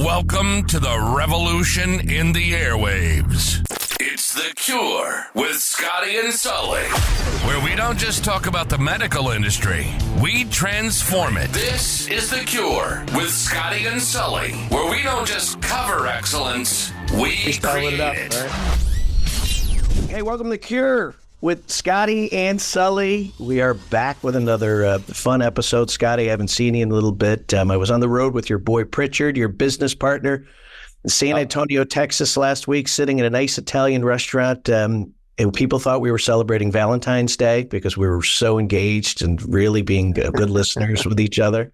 Welcome to the revolution in the airwaves. It's The Cure with Scotty and Sully, where we don't just talk about the medical industry, we transform it. This is The Cure with Scotty and Sully, where we don't just cover excellence, we create it. Hey, welcome to The Cure with Scotty and Sully. We are back with another fun episode. Scotty, I haven't seen you in a little bit. I was on the road with your boy Pritchard, your business partner, in San Antonio, Texas last week, sitting in a nice Italian restaurant. And people thought we were celebrating Valentine's Day because we were so engaged and really being good listeners with each other.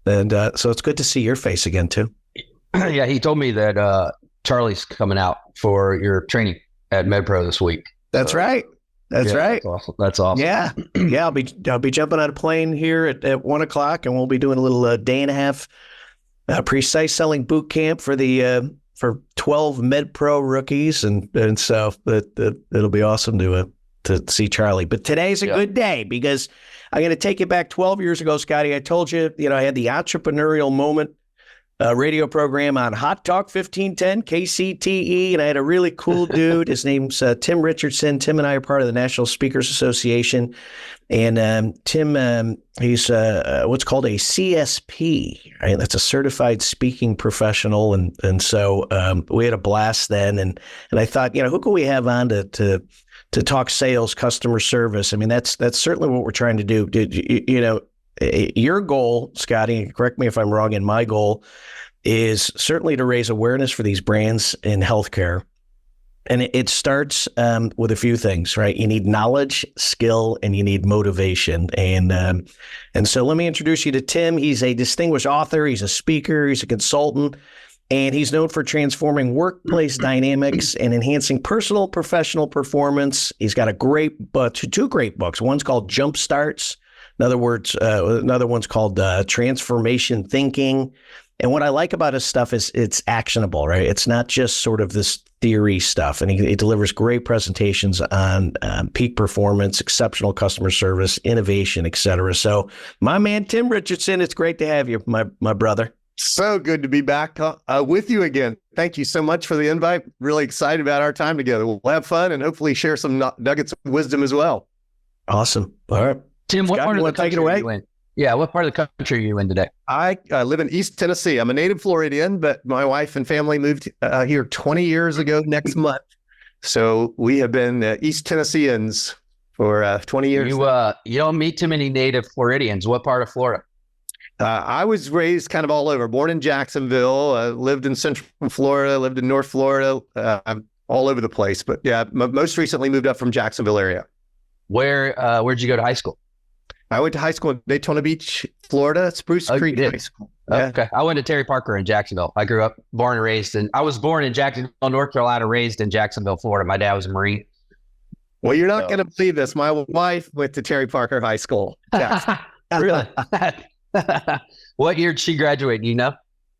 And so it's good to see your face again, too. Yeah, he told me that Charlie's coming out for your training at MedPro this week. That's right. That's right. That's awesome. Yeah. I'll be jumping on a plane here at 1:00, and we'll be doing a little day and a half precise selling boot camp for 12 MedPro rookies, and so it'll be awesome to see Charlie. But today's a good day because I'm going to take you back 12 years ago, Scotty. I told you, I had the entrepreneurial moment radio program on Hot Talk 1510 KCTE, and I had a really cool dude. His name's Tim Richardson. Tim and I are part of the National Speakers Association, and Tim, he's what's called a CSP, right? That's a certified speaking professional, and so we had a blast then, and I thought, who can we have on to talk sales, customer service? I mean, that's certainly what we're trying to do. Your goal, Scotty, correct me if I'm wrong, and my goal is certainly to raise awareness for these brands in healthcare. And it starts with a few things, right? You need knowledge, skill, and you need motivation. And so let me introduce you to Tim. He's a distinguished author. He's a speaker. He's a consultant. And he's known for transforming workplace dynamics and enhancing personal, professional performance. He's got two great books. One's called Jump Starts. Another one's called Transformation Thinking. And what I like about his stuff is it's actionable, right? It's not just sort of this theory stuff. And he delivers great presentations on peak performance, exceptional customer service, innovation, et cetera. So my man, Tim Richardson, it's great to have you, my brother. So good to be back with you again. Thank you so much for the invite. Really excited about our time together. We'll have fun and hopefully share some nuggets of wisdom as well. Awesome. All right. Tim, what part of the country are you in? Yeah, what part of the country are you in today? I live in East Tennessee. I'm a native Floridian, but my wife and family moved here 20 years ago next month. So we have been East Tennesseans for 20 years. You don't meet too many native Floridians. What part of Florida? I was raised kind of all over. Born in Jacksonville, lived in Central Florida, lived in North Florida. I'm all over the place. But yeah, most recently moved up from Jacksonville area. Where'd you go to high school? I went to high school in Daytona Beach, Florida, Spruce Creek High School. Yeah. Okay. I went to Terry Parker in Jacksonville. I grew up, born and raised, and I was born in Jacksonville, North Carolina, raised in Jacksonville, Florida. My dad was a Marine. Well, you're not going to believe this. My wife went to Terry Parker High School. Really? What year did she graduate? Do you know?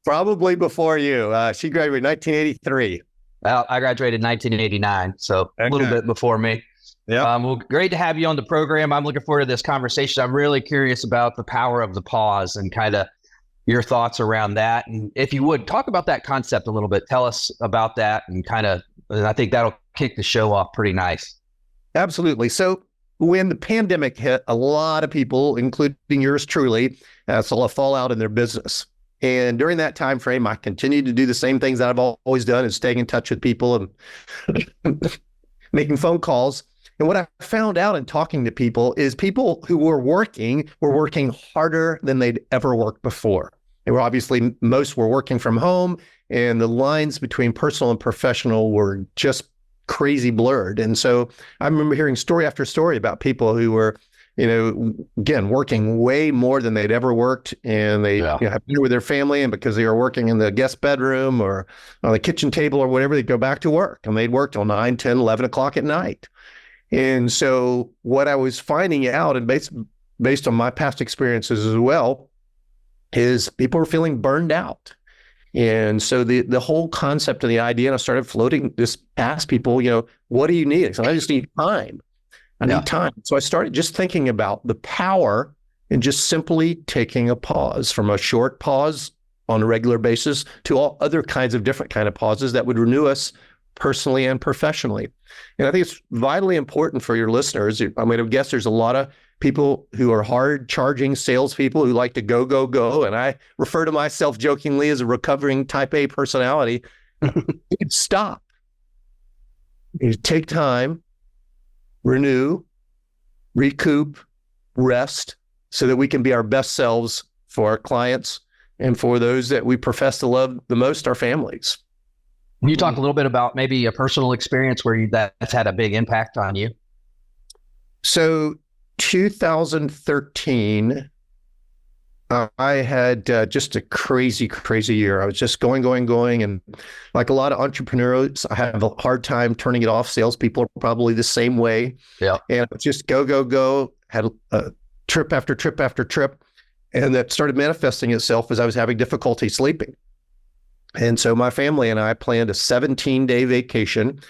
Probably before you. She graduated in 1983. Well, I graduated in 1989, so a little bit before me. Yeah. Well, great to have you on the program. I'm looking forward to this conversation. I'm really curious about the power of the pause and kind of your thoughts around that. And if you would talk about that concept a little bit, tell us about that and I think that'll kick the show off pretty nice. Absolutely. When the pandemic hit, a lot of people, including yours truly, saw a fallout in their business. And during that time frame, I continued to do the same things that I've always done, is staying in touch with people and making phone calls. And what I found out in talking to people is people who were working harder than they'd ever worked before. Most were working from home, and the lines between personal and professional were just crazy blurred. And so I remember hearing story after story about people who were, again, working way more than they'd ever worked. And they have dinner with their family, and because they were working in the guest bedroom or on the kitchen table or whatever, they'd go back to work, and they'd work till 9, 10, 11 o'clock at night. And so what I was finding out, and based on my past experiences as well, is people were feeling burned out. And so the whole concept of the idea, and I started floating this past people, what do you need? So I just need time. I need time. So I started just thinking about the power and just simply taking a pause, from a short pause on a regular basis to all other kinds of different kind of pauses that would renew us personally and professionally. And I think it's vitally important for your listeners. I mean, I guess there's a lot of people who are hard charging salespeople who like to go, go, go. And I refer to myself jokingly as a recovering type A personality. Stop. You take time, renew, recoup, rest, so that we can be our best selves for our clients and for those that we profess to love the most, our families. Can you talk a little bit about maybe a personal experience where that's had a big impact on you? So 2013, I had just a crazy, crazy year. I was just going. And like a lot of entrepreneurs, I have a hard time turning it off. Salespeople are probably the same way. Yeah. And just go, go, go. Had a trip after trip after trip. And that started manifesting itself as I was having difficulty sleeping. And so my family and I planned a 17-day vacation.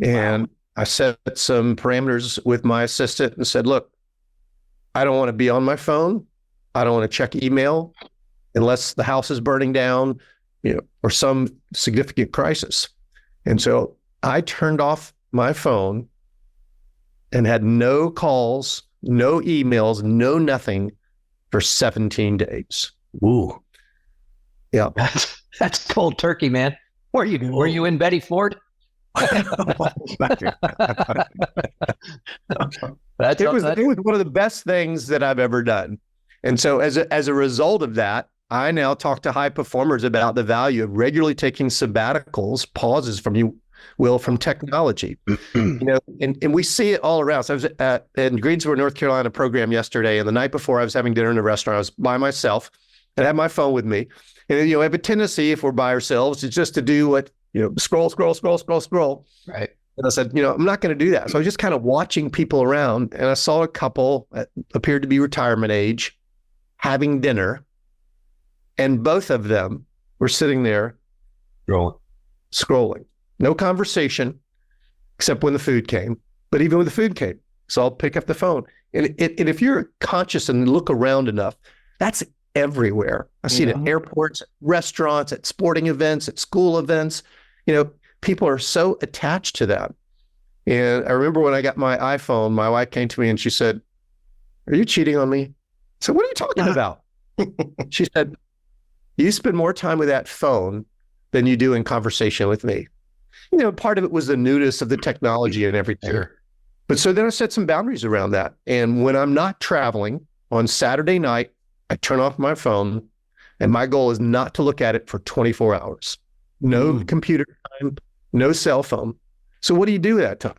And I set some parameters with my assistant and said, look, I don't want to be on my phone. I don't want to check email unless the house is burning down, or some significant crisis. And so I turned off my phone and had no calls, no emails, no nothing for 17 days. Ooh. Yeah. That's cold turkey, man. Were you in Betty Ford? It was one of the best things that I've ever done. And so as a result of that, I now talk to high performers about the value of regularly taking sabbaticals, pauses from technology. And we see it all around. So I was in Greensboro, North Carolina program yesterday, and the night before I was having dinner in a restaurant. I was by myself and I had my phone with me. And I have a tendency, if we're by ourselves, is just to do what, scroll. Right. And I said, I'm not going to do that. So I was just kind of watching people around, and I saw a couple that appeared to be retirement age having dinner, and both of them were sitting there scrolling. No conversation, except when the food came. But even when the food came, so I'll pick up the phone. And if you're conscious and look around enough, that's everywhere. I see it at airports, at restaurants, at sporting events, at school events. People are so attached to that. And I remember when I got my iPhone, my wife came to me and she said, "Are you cheating on me?" I said, "What are you talking about?" She said, "You spend more time with that phone than you do in conversation with me." Part of it was the newness of the technology and everything. Sure. But so then I set some boundaries around that. And when I'm not traveling on Saturday night, I turn off my phone, and my goal is not to look at it for 24 hours. No computer time, no cell phone. So what do you do at that time?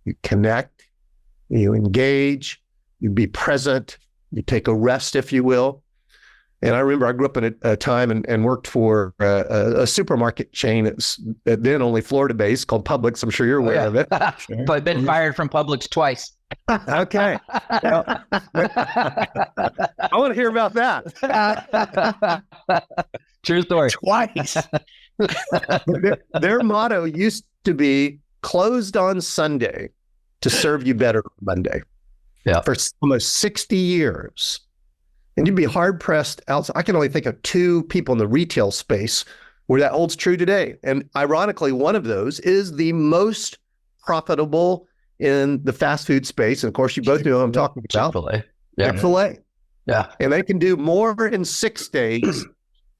You connect, you engage, you be present, you take a rest, if you will. And I remember I grew up in a time and worked for a supermarket chain that's then only Florida-based called Publix. I'm sure you're aware of it. But I've been fired from Publix twice. Okay. I want to hear about that. True story. Twice. Their motto used to be closed on Sunday to serve you better on Monday. Yeah. For almost 60 years. And you'd be hard pressed outside. I can only think of two people in the retail space where that holds true today. And ironically, one of those is the most profitable in the fast food space. And of course, you both know what I'm talking about. Chick-fil-A. Yeah. Chick-fil-A. Yeah. And they can do more in 6 days.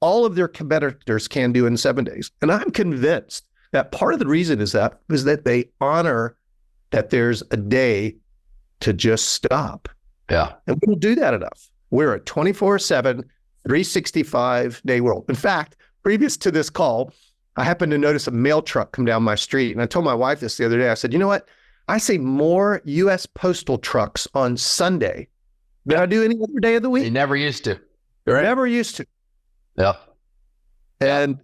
All of their competitors can do in 7 days. And I'm convinced that part of the reason is that they honor that there's a day to just stop. Yeah. And we don't do that enough. We're a 24/7, 365-day world. In fact, previous to this call, I happened to notice a mail truck come down my street. And I told my wife this the other day. I said, you know what? I see more U.S. postal trucks on Sunday than I do any other day of the week. You never used to. Right? Never used to. Yeah. And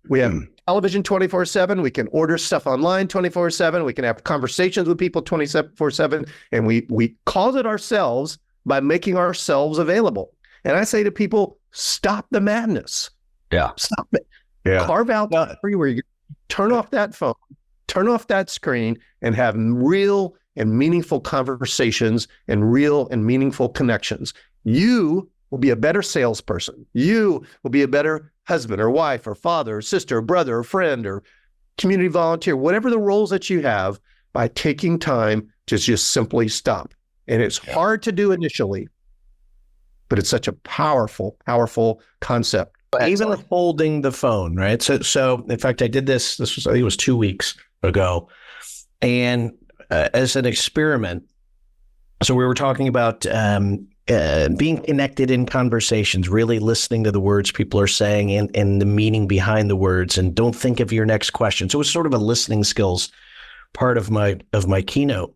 we have television 24/7. We can order stuff online 24/7. We can have conversations with people 24/7. And we cause it ourselves by making ourselves available. And I say to people, stop the madness. Yeah. Stop it. Yeah. Carve out that free where you turn off that phone, turn off that screen, and have real and meaningful conversations and real and meaningful connections. You will be a better salesperson. You will be a better husband or wife or father or sister or brother or friend or community volunteer, whatever the roles that you have, by taking time to just simply stop. And it's hard to do initially, but it's such a powerful, powerful concept. Even holding the phone, right? So in fact, I did this was, I think it was 2 weeks ago. And as an experiment, so we were talking about being connected in conversations, really listening to the words people are saying and the meaning behind the words, and don't think of your next question. So it was sort of a listening skills part of my keynote.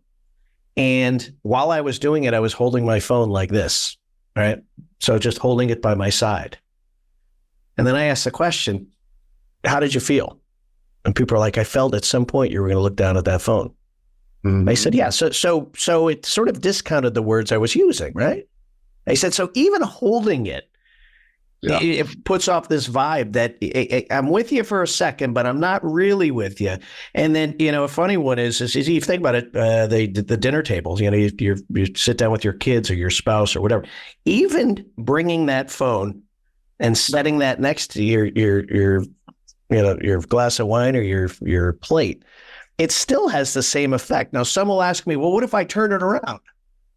And while I was doing it, I was holding my phone like this, right? So just holding it by my side. And then I asked the question, how did you feel? And people are like, I felt at some point you were going to look down at that phone. Mm-hmm. I said, yeah. So it sort of discounted the words I was using, right? I said, so even holding it, it puts off this vibe that I'm with you for a second, but I'm not really with you. And then, a funny one is if you think about it, the dinner tables, you sit down with your kids or your spouse or whatever, even bringing that phone and setting that next to your glass of wine or your plate, it still has the same effect. Now, some will ask me, well, what if I turn it around?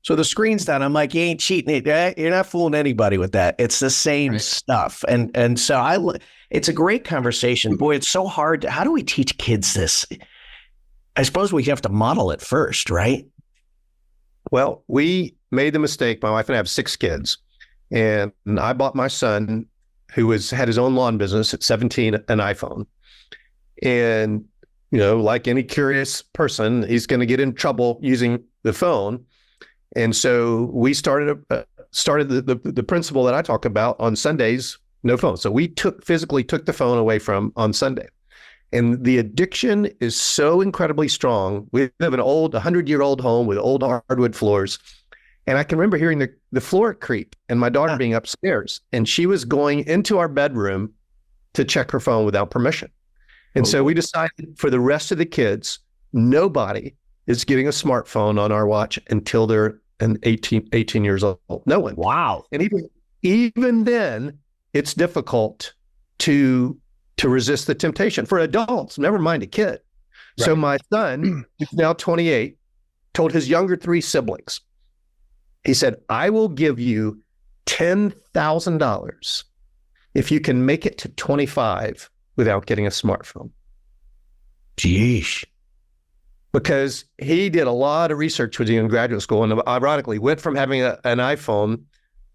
So the screen's down. I'm like, you ain't cheating. You're not fooling anybody with that. It's the same stuff. And so it's a great conversation. Boy, it's so hard. How do we teach kids this? I suppose we have to model it first, right? Well, we made the mistake. My wife and I have 6 kids. And I bought my son, who had his own lawn business at 17, an iPhone. And, like any curious person, he's going to get in trouble using the phone. And so we started the principle that I talk about on Sundays, no phone. So we physically took the phone away from on Sunday. And the addiction is so incredibly strong. We live in an old 100-year-old home with old hardwood floors. And I can remember hearing the floor creak and my daughter being upstairs. And she was going into our bedroom to check her phone without permission. And so we decided for the rest of the kids, nobody is getting a smartphone on our watch until they're 18 years old. No one. Wow. And even then, it's difficult to resist the temptation for adults, never mind a kid. Right. So my son, who's now 28, told his younger 3 siblings, he said, I will give you $10,000 if you can make it to 25 without getting a smartphone. Geesh. Because he did a lot of research when he was in graduate school, and ironically went from having an iPhone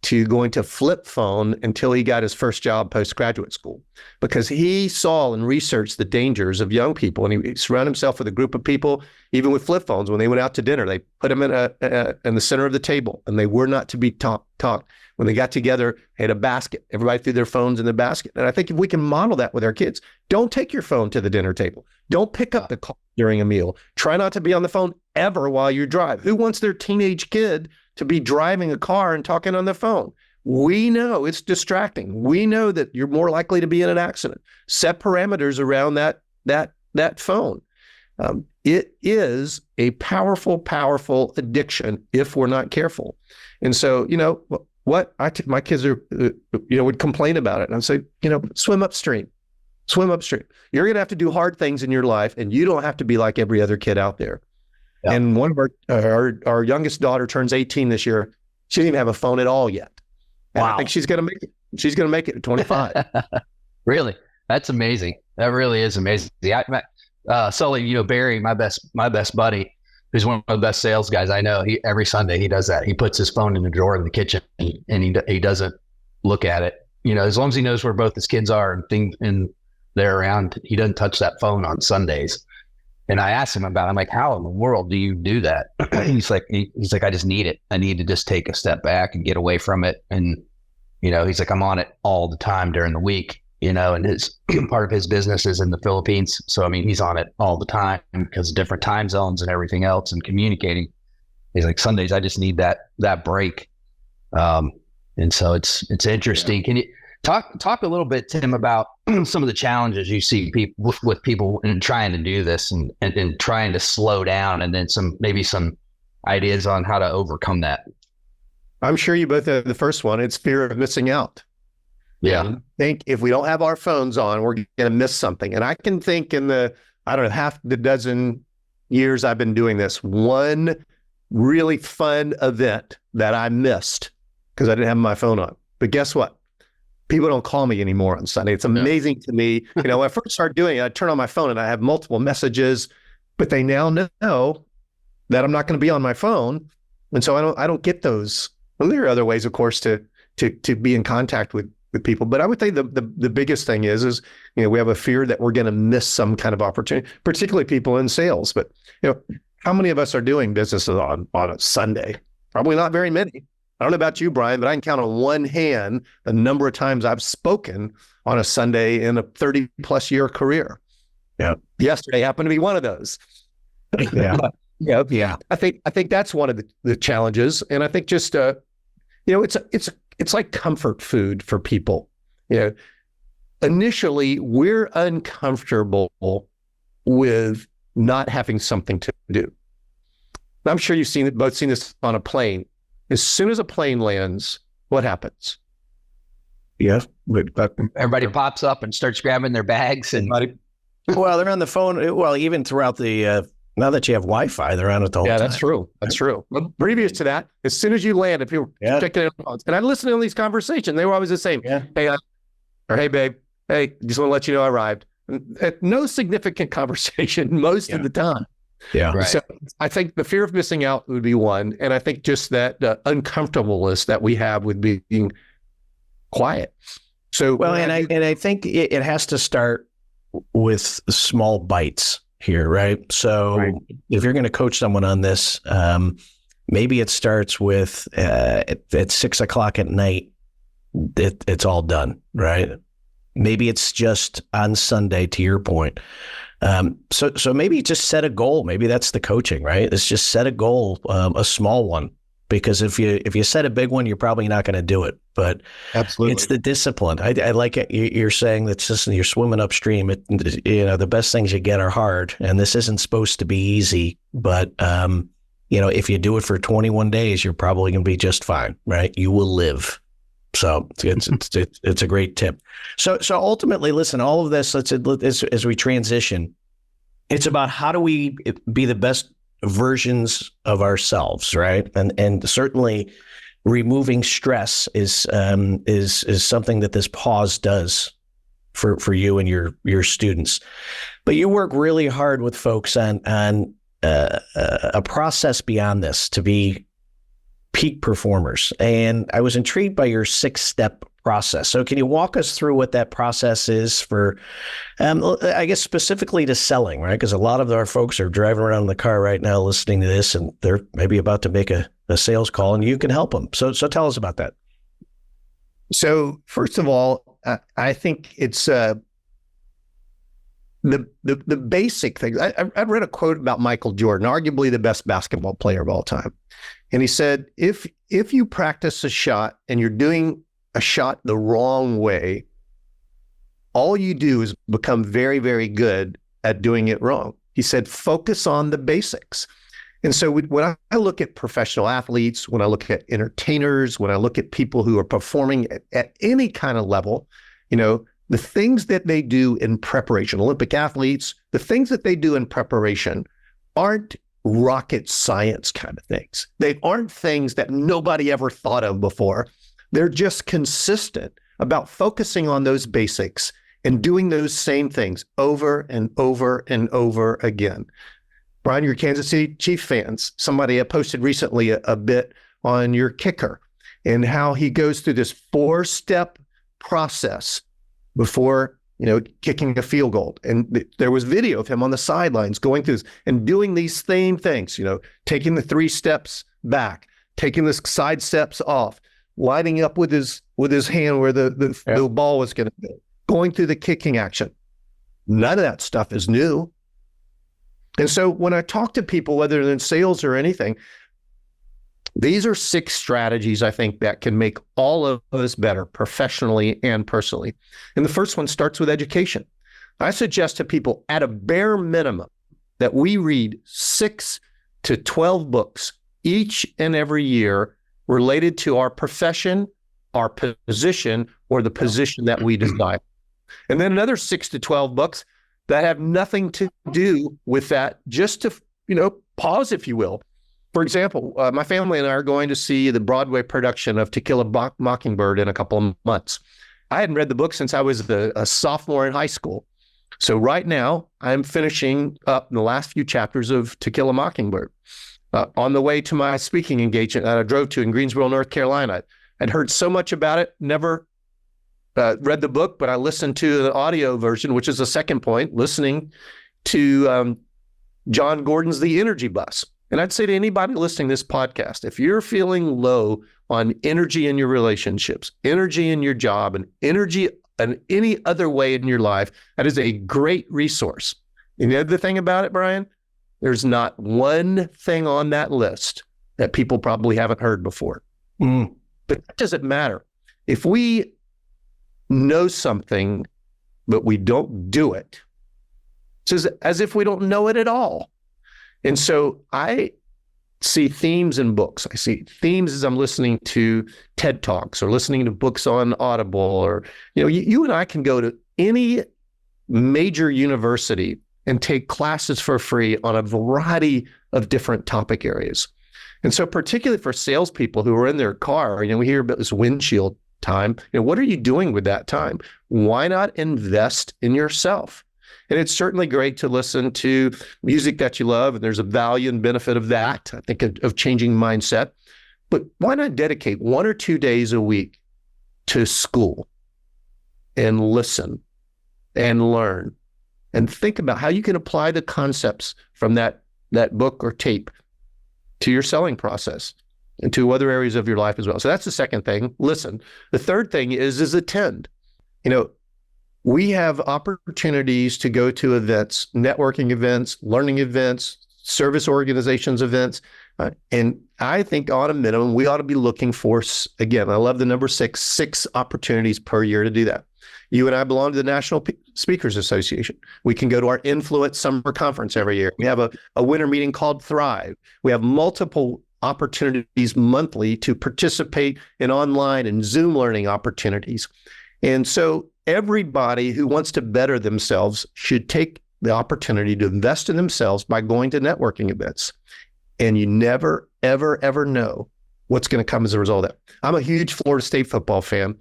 to going to flip phone until he got his first job post-graduate school, because he saw and researched the dangers of young people, and he surrounded himself with a group of people, even with flip phones. When they went out to dinner, they put them in the center of the table, and they were not to be talked. When they got together, they had a basket. Everybody threw their phones in the basket. And I think if we can model that with our kids, don't take your phone to the dinner table. Don't pick up the call during a meal. Try not to be on the phone ever while you drive. Who wants their teenage kid to be driving a car and talking on the phone? We know it's distracting. We know that you're more likely to be in an accident. Set parameters around that phone. It is a powerful, powerful addiction if we're not careful. And so, my kids are, would complain about it. And I'd say, swim upstream. Swim upstream. You're going to have to do hard things in your life, and you don't have to be like every other kid out there. Yeah. And one of our youngest daughter turns 18 this year. She doesn't even have a phone at all yet. And wow. I think she's going to make it. She's going to make it at 25. Really? That's amazing. That really is amazing. Sully, Barry, my best buddy, who's one of the best sales guys I know. Every Sunday he does that. He puts his phone in the drawer in the kitchen, and he doesn't look at it. As long as he knows where both his kids are and things and they're around, he doesn't touch that phone on Sundays. And I asked him about it. I'm like, how in the world do you do that? he's like, I just need it. I need to just take a step back and get away from it. And, he's like, I'm on it all the time during the week, and his part of his business is in the Philippines. So, he's on it all the time because of different time zones and everything else and communicating. He's like, Sundays, I just need that break. And so it's interesting. Yeah. Can you talk a little bit, Tim, about some of the challenges you see with people in trying to do this and trying to slow down, and then some ideas on how to overcome that? I'm sure you both have the first one. It's fear of missing out. Yeah. I think if we don't have our phones on, we're going to miss something. And I can think in the, I don't know, half the dozen years I've been doing this, one really fun event that I missed because I didn't have my phone on. But guess what? People don't call me anymore on Sunday. It's amazing to me. You know, when I first started doing it, I turn on my phone and I have multiple messages, but they now know that I'm not going to be on my phone. And so I don't get those. Well, there are other ways, of course, to be in contact with people. But I would say the biggest thing is, you know, we have a fear that we're going to miss some kind of opportunity, particularly people in sales. But, you know, how many of us are doing business on a Sunday? Probably not very many. I don't know about you, Brian, but I can count on one hand the number of times I've spoken on a Sunday in a 30 plus year career. Yeah. Yesterday happened to be one of those. Yeah. Yeah. I think that's one of the challenges. And I think just, you know, it's like comfort food for people. You know, initially we're uncomfortable with not having something to do. I'm sure you've both seen this on a plane. As soon as a plane lands, what happens? Yeah. Everybody pops up and starts grabbing their bags. And well, they're on the phone. Well, even throughout the, now that you have Wi-Fi, they're on it the whole time. Yeah, that's true. That's true. But previous to that, as soon as you land, if you're checking in on phones, and I listened to these conversations, they were always the same. Yeah. Hey, or hey, babe. Hey, just want to let you know I arrived. No significant conversation most of the time. Yeah. Right. So I think the fear of missing out would be one. And I think just that uncomfortableness that we have with being quiet. So, well, and I think it has to start with small bites here, right? So if you're going to coach someone on this, maybe it starts with at 6:00 at night, it's all done, right? Maybe it's just on Sunday, to your point. So maybe just set a goal. Maybe that's the coaching, right? It's just set a goal, a small one, because if you set a big one, you're probably not going to do it. But absolutely, it's the discipline. I like it. You're saying that just you're swimming upstream. You know, the best things you get are hard, and this isn't supposed to be easy. But you know, if you do it for 21 days, you're probably going to be just fine, right? You will live. So it's a great tip. So ultimately, listen, all of this, as we transition, it's about how do we be the best versions of ourselves, right? And certainly removing stress is something that this pause does for you and your students. But you work really hard with folks on a process beyond this to be peak performers. And I was intrigued by your 6-step process. So can you walk us through what that process is for, I guess, specifically to selling, right? Because a lot of our folks are driving around in the car right now listening to this, and they're maybe about to make a sales call, and you can help them. So tell us about that. So first of all, I think it's the basic things. I read a quote about Michael Jordan, arguably the best basketball player of all time. And he said, if you practice a shot and you're doing a shot the wrong way, all you do is become very, very good at doing it wrong. He said, focus on the basics. And so when I look at professional athletes, when I look at entertainers, when I look at people who are performing at any kind of level, you know, the things that they do in preparation, Olympic athletes, the things that they do in preparation aren't rocket science kind of things. They aren't things that nobody ever thought of before. They're just consistent about focusing on those basics and doing those same things over and over and over again. Brian, you're Kansas City Chiefs fans. Somebody posted recently a bit on your kicker and how he goes through this 4-step process before, you know, kicking a field goal. And there was video of him on the sidelines going through this and doing these same things, you know, taking the 3 steps back, taking the side steps off, lining up with his hand where the ball was going to go, going through the kicking action. None of that stuff is new. And so when I talk to people, whether they're in sales or anything, these are 6 strategies, I think, that can make all of us better professionally and personally. And the first one starts with education. I suggest to people at a bare minimum that we read 6 to 12 books each and every year related to our profession, our position, or the position that we desire. And then another 6 to 12 books that have nothing to do with that, just to, pause, if you will. For example, my family and I are going to see the Broadway production of To Kill a Mockingbird in a couple of months. I hadn't read the book since I was a sophomore in high school. So right now, I'm finishing up the last few chapters of To Kill a Mockingbird. On the way to my speaking engagement that I drove to in Greensboro, North Carolina, I'd heard so much about it, never read the book, but I listened to the audio version, which is the second point, listening to John Gordon's The Energy Bus. And I'd say to anybody listening to this podcast, if you're feeling low on energy in your relationships, energy in your job, and energy in any other way in your life, that is a great resource. And the other thing about it, Brian, there's not one thing on that list that people probably haven't heard before. But that doesn't matter. If we know something, but we don't do it, it's as if we don't know it at all. And so I see themes in books. I see themes as I'm listening to TED Talks or listening to books on Audible, or, you and I can go to any major university and take classes for free on a variety of different topic areas. And so particularly for salespeople who are in their car, we hear about this windshield time. What are you doing with that time? Why not invest in yourself? And it's certainly great to listen to music that you love, and there's a value and benefit of that, I think, of changing mindset. But why not dedicate 1 or 2 days a week to school and listen and learn and think about how you can apply the concepts from that book or tape to your selling process and to other areas of your life as well. So that's the second thing, listen. The third thing is attend. We have opportunities to go to events, networking events, learning events, service organizations events. And I think on a minimum, we ought to be looking for, again, I love the number 6 opportunities per year to do that. You and I belong to the National Speakers Association. We can go to our Influence Summer Conference every year. We have a winter meeting called Thrive. We have multiple opportunities monthly to participate in online and Zoom learning opportunities. And so everybody who wants to better themselves should take the opportunity to invest in themselves by going to networking events. And you never, ever, ever know what's going to come as a result of that. I'm a huge Florida State football fan.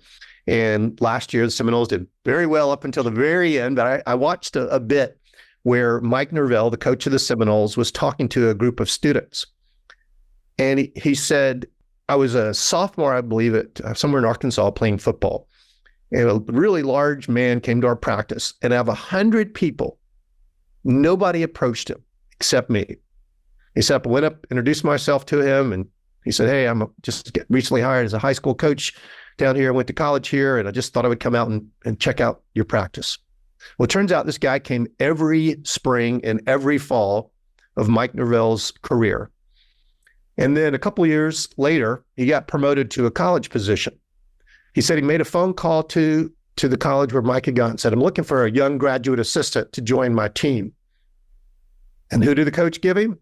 And last year, the Seminoles did very well up until the very end. But I watched a bit where Mike Norvell, the coach of the Seminoles, was talking to a group of students. And he said, I was a sophomore, I believe, at somewhere in Arkansas playing football. And a really large man came to our practice, and out of 100 people, nobody approached him except me. He said, I went up, introduced myself to him, and he said, hey, I'm just recently hired as a high school coach down here. I went to college here, and I just thought I would come out and check out your practice. Well, it turns out this guy came every spring and every fall of Mike Norvell's career. And then a couple of years later, he got promoted to a college position. He said he made a phone call to the college where Mike had gone and said, I'm looking for a young graduate assistant to join my team. And who did the coach give him?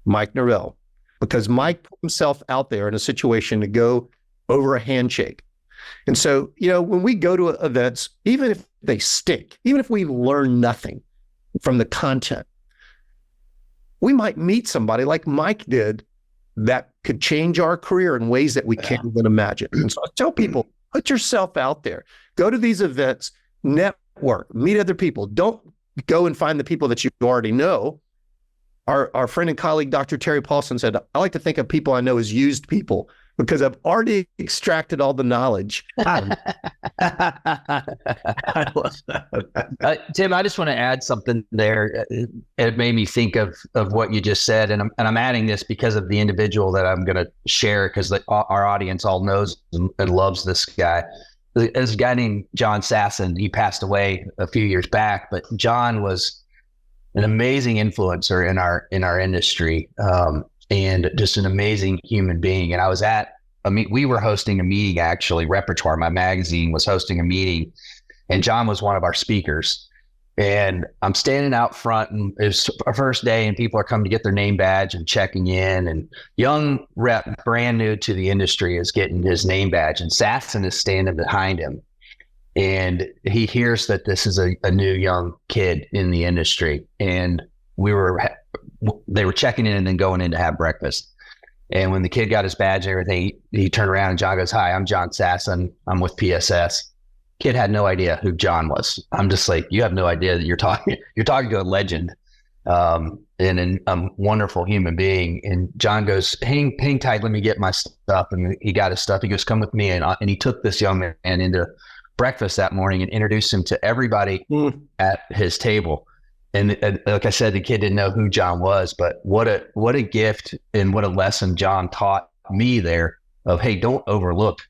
Mike Norvell, because Mike put himself out there in a situation to go over a handshake. And so, when we go to events, even if they stink, even if we learn nothing from the content, we might meet somebody like Mike did that could change our career in ways that we can't even imagine. And so I tell people, put yourself out there, go to these events, network, meet other people. Don't go and find the people that you already know. Our friend and colleague, Dr. Terry Paulson, said, I like to think of people I know as used people because I've already extracted all the knowledge. I love that. Tim, I just want to add something there. It made me think of what you just said, and I'm adding this because of the individual that I'm going to share, because our audience all knows and loves this guy. There's a guy named John Sasson. He passed away a few years back, but John was an amazing influencer in our industry. And just an amazing human being. And I was we were hosting a meeting, actually, Repertoire, my magazine, was hosting a meeting, and John was one of our speakers. And I'm standing out front, and it's our first day, and people are coming to get their name badge and checking in. And young rep, brand new to the industry, is getting his name badge, and Sasson is standing behind him. And he hears that this is a new young kid in the industry, and they were checking in and then going in to have breakfast. And when the kid got his badge and everything, he turned around and John goes, "Hi, I'm John Sasson. I'm with PSS." Kid had no idea who John was. I'm just like, you have no idea that you're talking to a legend, and a wonderful human being. And John goes, hang tight, let me get my stuff. And he got his stuff. He goes, "Come with me." And he took this young man into breakfast that morning and introduced him to everybody at his table. And like I said, the kid didn't know who John was, but what a gift and what a lesson John taught me there of, hey, don't overlook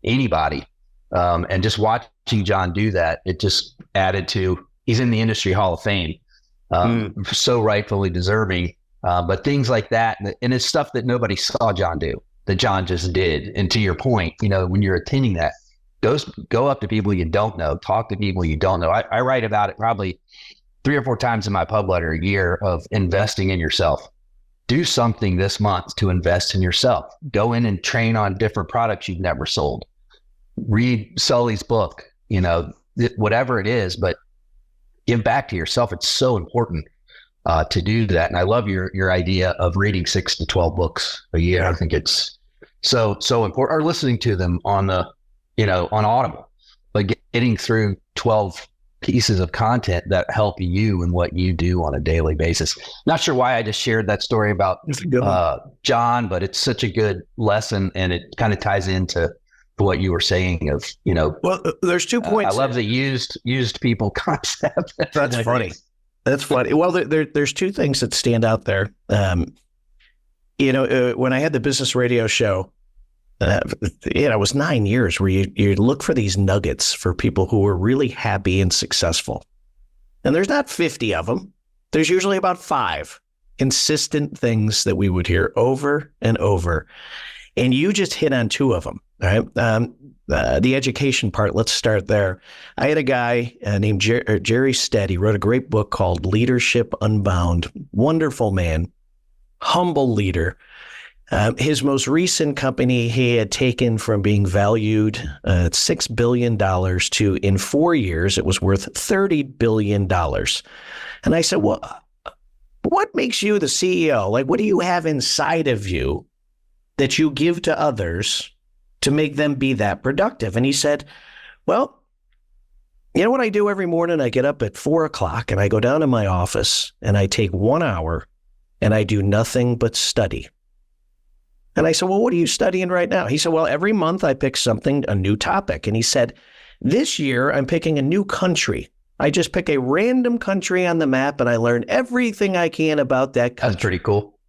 anybody. And just watching John do that, it just added to, he's in the industry Hall of Fame, so rightfully deserving. But things like that, and it's stuff that nobody saw John do, that John just did. And to your point, when you're attending that, go up to people you don't know, talk to people you don't know. I write about it probably 3 or 4 times in my pub letter a year of investing in yourself. Do something this month to invest in yourself. Go in and train on different products you've never sold. Read Sully's book, whatever it is, but give back to yourself. It's so important to do that. And I love your idea of reading 6 to 12 books a year. I think it's so important, or listening to them on on Audible, but getting through 12 pieces of content that help you and what you do on a daily basis. Not sure why I just shared that story about John, but it's such a good lesson, and it kind of ties into what you were saying of, Well, there's 2 points. I love the used people concept. That's funny. That's funny. Well, there's 2 things that stand out there. When I had the business radio show, it was 9 years where you look for these nuggets for people who are really happy and successful. And there's not 50 of them. There's usually about 5 consistent things that we would hear over and over. And you just hit on 2 of them. All right. The education part, let's start there. I had a guy named Jerry Stead. He wrote a great book called Leadership Unbound. Wonderful man, humble leader. His most recent company, he had taken from being valued at $6 billion to, in 4 years, it was worth $30 billion. And I said, well, what makes you the CEO? Like, what do you have inside of you that you give to others to make them be that productive? And he said, well, you know what I do every morning? I get up at 4 o'clock and I go down to my office and I take 1 hour and I do nothing but study. And I said, well, what are you studying right now? He said, well, every month I pick a new topic. And he said, this year I'm picking a new country. I just pick a random country on the map and I learn everything I can about that country. That's pretty cool.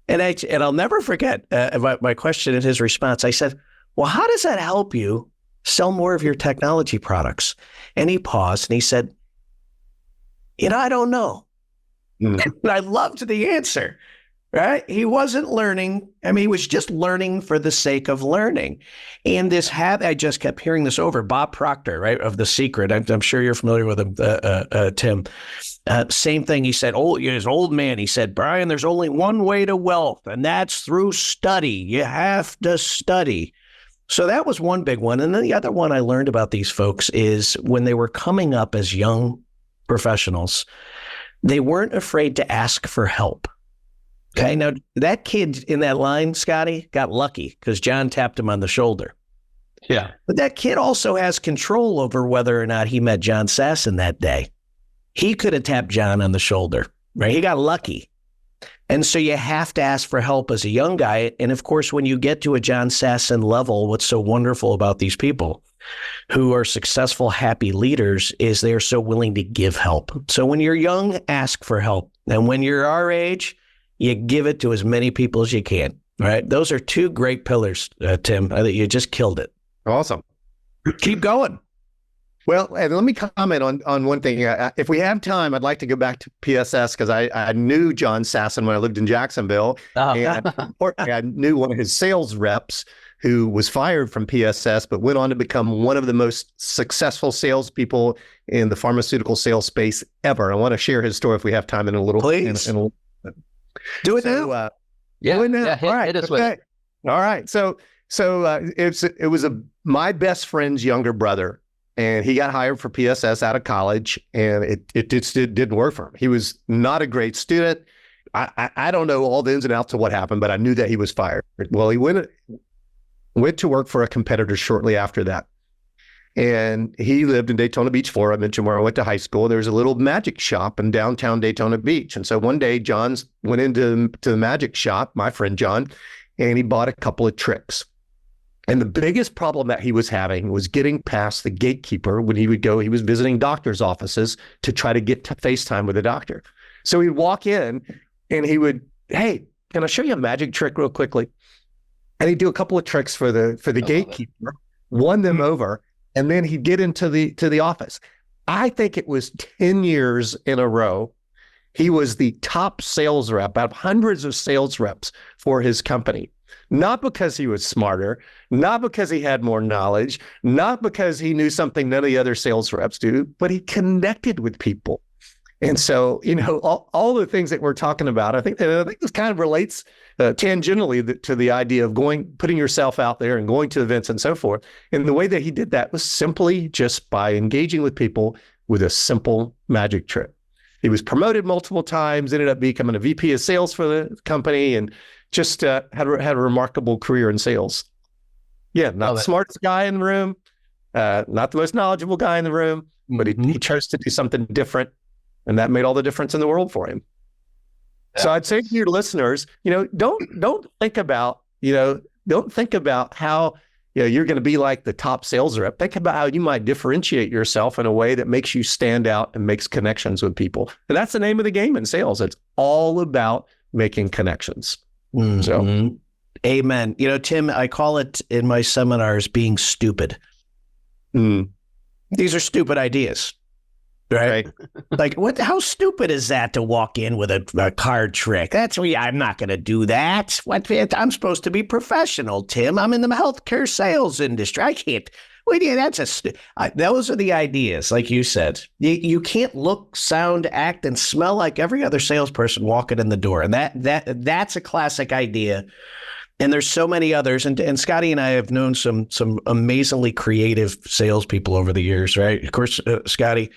And I'll never forget my question and his response. I said, well, how does that help you sell more of your technology products? And he paused and he said, I don't know. And I loved the answer, right? He wasn't learning. He was just learning for the sake of learning. And this habit, I just kept hearing this over. Bob Proctor, right, of The Secret. I'm sure you're familiar with him, Tim. Same thing. He said, his old man, he said, Brian, there's only one way to wealth, and that's through study. You have to study. So that was one big one. And then the other one I learned about these folks is when they were coming up as young professionals, they weren't afraid to ask for help. Okay. Now, that kid in that line, Scotty, got lucky because John tapped him on the shoulder. Yeah. But that kid also has control over whether or not he met John Sasson that day. He could have tapped John on the shoulder, right? He got lucky. And so you have to ask for help as a young guy. And of course, when you get to a John Sasson level, what's so wonderful about these people who are successful, happy leaders is they're so willing to give help. So when you're young, ask for help. And when you're our age, you give it to as many people as you can. All right. Those are 2 great pillars, Tim. I think you just killed it. Awesome. Keep going. Well, and let me comment on one thing. If we have time, I'd like to go back to PSS because I knew John Sasson when I lived in Jacksonville. Oh. And I knew one of his sales reps who was fired from PSS, but went on to become one of the most successful salespeople in the pharmaceutical sales space ever. I want to share his story if we have time in a little. Please. Do it now. Do it now. Yeah, All right. hit us with it. All right. So it was my best friend's younger brother, and he got hired for PSS out of college, and it didn't work for him. He was not a great student. I don't know all the ins and outs of what happened, but I knew that he was fired. Well, he went to work for a competitor shortly after that. And he lived in Daytona Beach, Florida. I mentioned where I went to high school. There was a little magic shop in downtown Daytona Beach. And so one day, John went into the magic shop, my friend John, and he bought a couple of tricks. And the biggest problem that he was having was getting past the gatekeeper when he would go. He was visiting doctors' offices to try to get to FaceTime with a doctor. So he'd walk in and he would, hey, can I show you a magic trick real quickly? And he'd do a couple of tricks for the gatekeeper, won them over, and then he'd get into the office. I think it was 10 years in a row. He was the top sales rep out of hundreds of sales reps for his company. Not because he was smarter, not because he had more knowledge, not because he knew something none of the other sales reps do, but he connected with people. And so, all the things that we're talking about, I think this kind of relates tangentially to the idea of putting yourself out there and going to events and so forth. And the way that he did that was simply just by engaging with people with a simple magic trick. He was promoted multiple times, ended up becoming a VP of sales for the company, and just had a remarkable career in sales. Yeah, not the smartest guy in the room, not the most knowledgeable guy in the room, but he chose to do something different. And that made all the difference in the world for him. Yeah. So I'd say to your listeners, don't think about how you're going to be like the top sales rep. Think about how you might differentiate yourself in a way that makes you stand out and makes connections with people. And that's the name of the game in sales. It's all about making connections. Mm-hmm. So, amen. Tim, I call it in my seminars being stupid. These are stupid ideas. Right? Like, how stupid is that to walk in with a card trick? I'm not going to do that. I'm supposed to be professional, Tim. I'm in the healthcare sales industry. I can't. Those are the ideas, like you said. You can't look, sound, act, and smell like every other salesperson walking in the door. And that's a classic idea. And there's so many others. And Scotty and I have known some amazingly creative salespeople over the years, right? Of course, Scotty,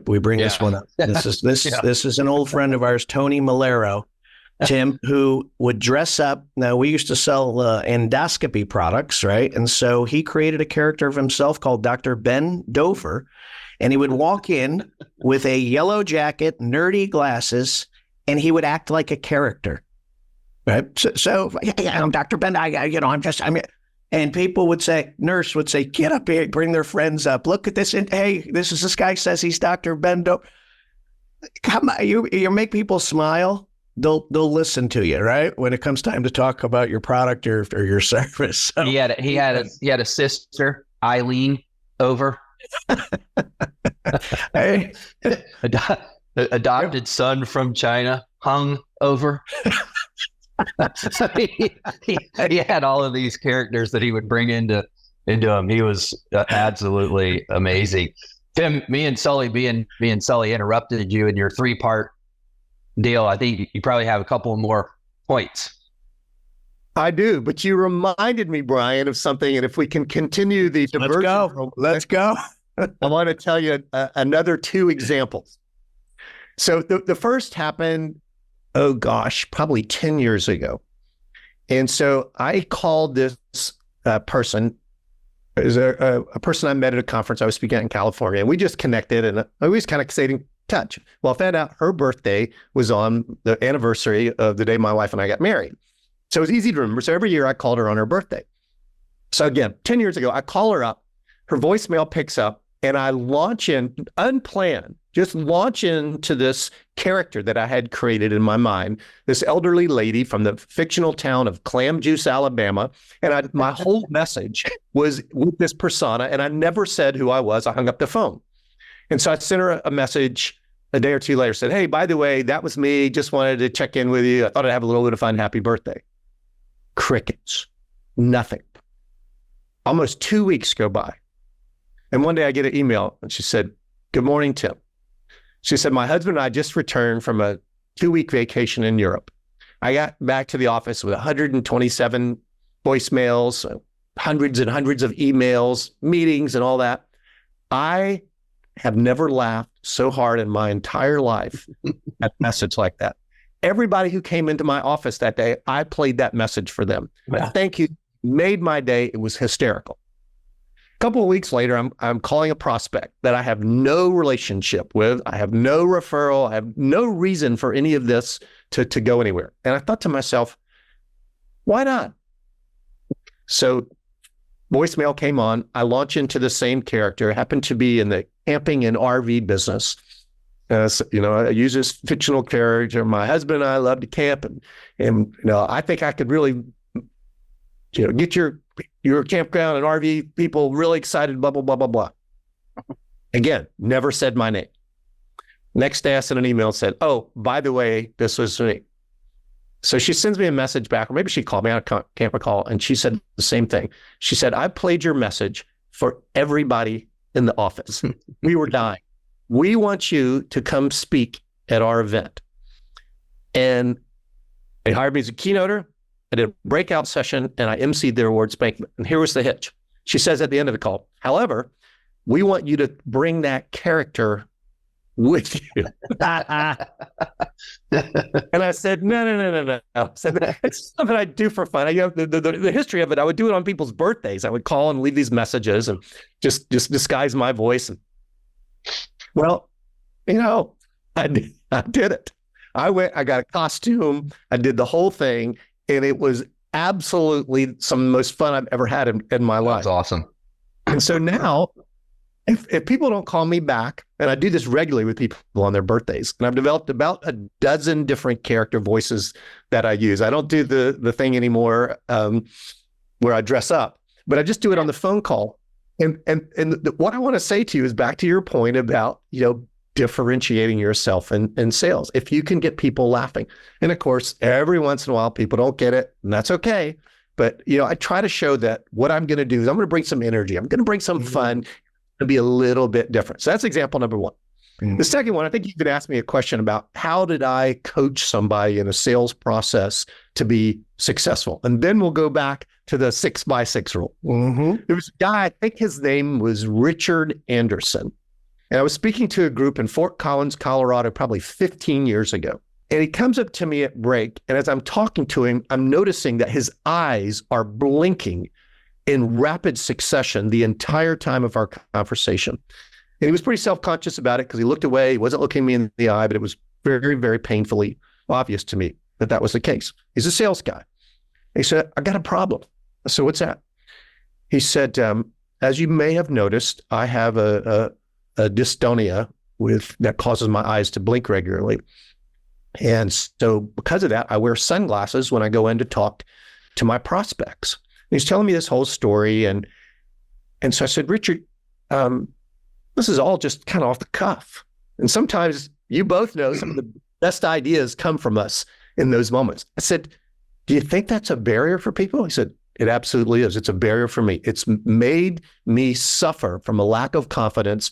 we bring this one up. This is an old friend of ours, Tony Malero, Tim, who would dress up. Now, we used to sell endoscopy products, right? And so he created a character of himself called Dr. Ben Dover, and he would walk in with a yellow jacket, nerdy glasses, and he would act like a character, right? So I'm Dr. Ben. And people would say, nurse would say, get up here, bring their friends up. Look at this. And hey, this guy says he's Dr. Bendo. Come on, you make people smile. They'll listen to you, right? When it comes time to talk about your product or your service. So, he had a sister, Eileen, over. Hey. Adopted son from China, hung over. he had all of these characters that he would bring into him. He was absolutely amazing. Tim, me and Sully interrupted you in your 3-part deal. I think you probably have a couple more points. I do, but you reminded me, Brian, of something. And if we can continue the diversion, let's go. I want to tell you another 2 examples. So the first happened, probably 10 years ago. And so I called this person, is a person I met at a conference I was speaking at in California, and we just connected, and I was kind of stayed in touch. Well, I found out her birthday was on the anniversary of the day my wife and I got married. So it was easy to remember. So every year I called her on her birthday. So again, 10 years ago, I call her up, her voicemail picks up, and I launch into this character that I had created in my mind, this elderly lady from the fictional town of Clam Juice, Alabama. And my whole message was with this persona, and I never said who I was. I hung up the phone. And so I sent her a message a day or 2 later, said, hey, by the way, that was me. Just wanted to check in with you. I thought I'd have a little bit of fun. Happy birthday. Crickets. Nothing. Almost 2 weeks go by. And one day I get an email and she said, "Good morning, Tim." She said, "My husband and I just returned from a 2-week vacation in Europe. I got back to the office with 127 voicemails, hundreds and hundreds of emails, meetings and all that. I have never laughed so hard in my entire life at a message like that. Everybody who came into my office that day, I played that message for them. Wow. Thank you. Made my day. It was hysterical." A couple of weeks later, I'm calling a prospect that I have no relationship with. I have no referral. I have no reason for any of this to go anywhere. And I thought to myself, why not? So voicemail came on. I launch into the same character, happened to be in the camping and RV business. So, I use this fictional character. My husband and I love to camp, and I think I could really, get your campground and RV people really excited, blah, blah, blah, blah, blah. Again, never said my name. Next day I sent an email and said, "Oh, by the way, this was me." So she sends me a message back, or maybe she called me, I can't recall, and she said the same thing. She said, "I played your message for everybody in the office. We were dying. We want you to come speak at our event." And they hired me as a keynoter. I did a breakout session and I emceed their awards banquet. And here was the hitch. She says at the end of the call, "However, we want you to bring that character with you." And I said, no. I said, "It's something I do for fun. I have the history of it. I would do it on people's birthdays. I would call and leave these messages and just disguise my voice." And well, I did it. I went, I got a costume. I did the whole thing. And it was absolutely some of the most fun I've ever had in my life. That's awesome. And so now, if people don't call me back, and I do this regularly with people on their birthdays, and I've developed about a dozen different character voices that I use. I don't do the thing anymore where I dress up, but I just do it on the phone call. And what I want to say to you is back to your point about, differentiating yourself in sales. If you can get people laughing, and of course, every once in a while, people don't get it, and that's okay. But, I try to show that what I'm going to do is I'm going to bring some energy. I'm going to bring some fun and be a little bit different. So that's example number one. The second one, I think you could ask me a question about how did I coach somebody in a sales process to be successful? And then we'll go back to the 6x6 rule. There was a guy, I think his name was Richard Anderson. And I was speaking to a group in Fort Collins, Colorado, probably 15 years ago. And he comes up to me at break. And as I'm talking to him, I'm noticing that his eyes are blinking in rapid succession the entire time of our conversation. And he was pretty self-conscious about it because he looked away. He wasn't looking me in the eye, but it was very, very painfully obvious to me that was the case. He's a sales guy. He said, "I got a problem." I said, "What's that?" He said, "As you may have noticed, I have a dystonia that causes my eyes to blink regularly. And so because of that, I wear sunglasses when I go in to talk to my prospects." And he's telling me this whole story. And so I said, "Richard, this is all just kind of off the cuff. And sometimes you both know some of the best ideas come from us in those moments." I said, "Do you think that's a barrier for people?" He said, "It absolutely is. It's a barrier for me. It's made me suffer from a lack of confidence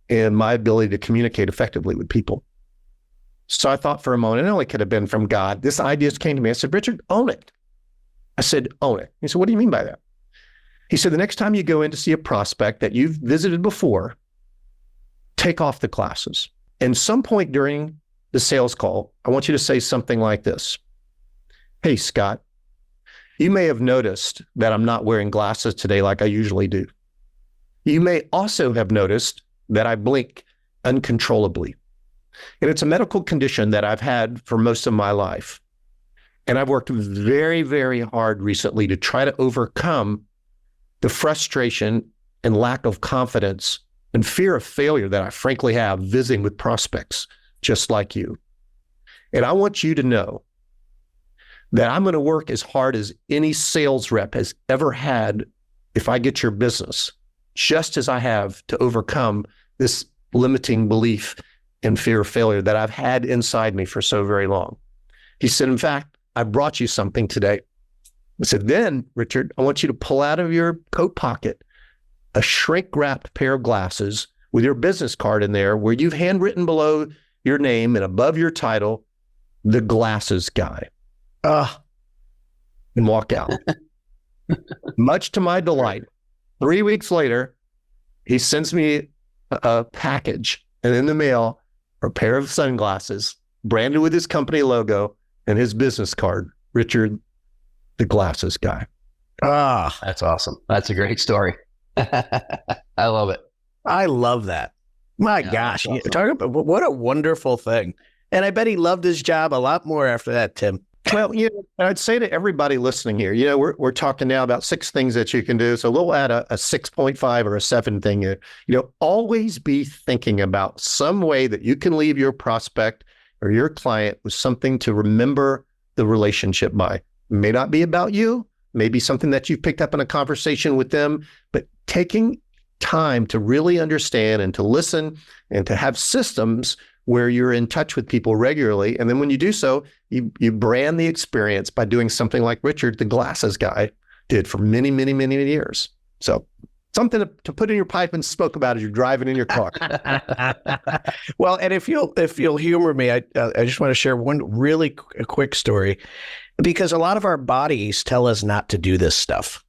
in my ability to communicate effectively with people." So I thought for a moment, it only could have been from God. This idea just came to me. I said, "Richard, own it." I said, "Own it." He said, "What do you mean by that?" He said, "The next time you go in to see a prospect that you've visited before, take off the glasses. And some point during the sales call, I want you to say something like this. 'Hey, Scott, you may have noticed that I'm not wearing glasses today like I usually do. You may also have noticed that I blink uncontrollably. And it's a medical condition that I've had for most of my life. And I've worked very, very hard recently to try to overcome the frustration and lack of confidence and fear of failure that I frankly have visiting with prospects just like you. And I want you to know that I'm going to work as hard as any sales rep has ever had if I get your business, just as I have to overcome this limiting belief and fear of failure that I've had inside me for so very long.' He said, 'In fact, I brought you something today I said, then, Richard, I want you to pull out of your coat pocket a shrink-wrapped pair of glasses with your business card in there where you've handwritten below your name and above your title, the glasses guy. And walk out. Much to my delight, 3 weeks later, he sends me a package, and in the mail are a pair of sunglasses branded with his company logo and his business card, Richard, the glasses guy. That's awesome. That's a great story. I love it. I love that. My gosh. Awesome. Talk about what a wonderful thing. And I bet he loved his job a lot more after that, Tim. Well, I'd say to everybody listening here, we're talking now about 6 things that you can do. So we'll add a 6.5 or a 7 thing. Always be thinking about some way that you can leave your prospect or your client with something to remember the relationship by. It may not be about you, maybe something that you've picked up in a conversation with them, but taking time to really understand and to listen and to have systems where you're in touch with people regularly. And then when you do so, you brand the experience by doing something like Richard, the glasses guy, did for many, many, many, many years. So something to put in your pipe and smoke about as you're driving in your car. Well, and if you'll humor me, I just want to share one really quick story, because a lot of our bodies tell us not to do this stuff,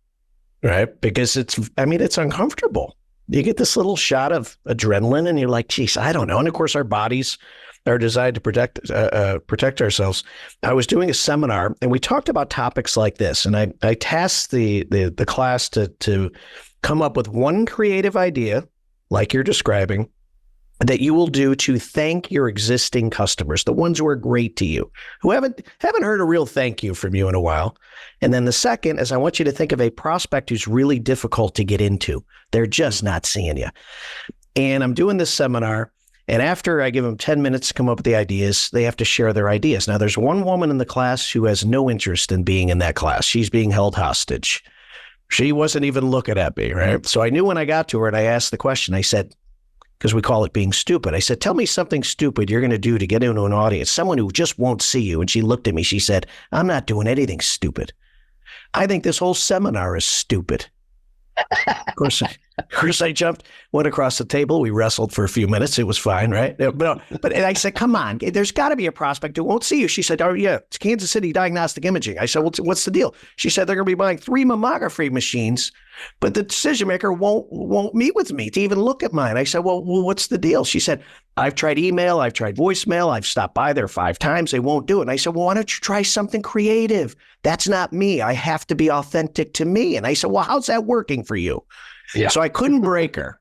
right? Because it's uncomfortable. You get this little shot of adrenaline and you're like, geez, I don't know. And of course, our bodies are designed to protect ourselves. I was doing a seminar and we talked about topics like this. And I tasked the class to come up with one creative idea, like you're describing, that you will do to thank your existing customers, the ones who are great to you, who haven't heard a real thank you from you in a while. And then the second is I want you to think of a prospect who's really difficult to get into. They're just not seeing you. And I'm doing this seminar, and after I give them 10 minutes to come up with the ideas, they have to share their ideas. Now, there's one woman in the class who has no interest in being in that class. She's being held hostage. She wasn't even looking at me, right? So I knew when I got to her and I asked the question, I said, because we call it being stupid. I said, tell me something stupid you're going to do to get into an audience, someone who just won't see you. And she looked at me. She said, I'm not doing anything stupid. I think this whole seminar is stupid. Of course, I jumped, went across the table. We wrestled for a few minutes. It was fine, right? But I said, come on, there's got to be a prospect who won't see you. She said, oh, yeah, it's Kansas City Diagnostic Imaging. I said, what's the deal? She said, they're going to be buying 3 mammography machines, but the decision maker won't meet with me to even look at mine. I said, well, what's the deal? She said, I've tried email, I've tried voicemail, I've stopped by there 5 times. They won't do it. And I said, well, why don't you try something creative? That's not me. I have to be authentic to me. And I said, well, how's that working for you? Yeah. So I couldn't break her.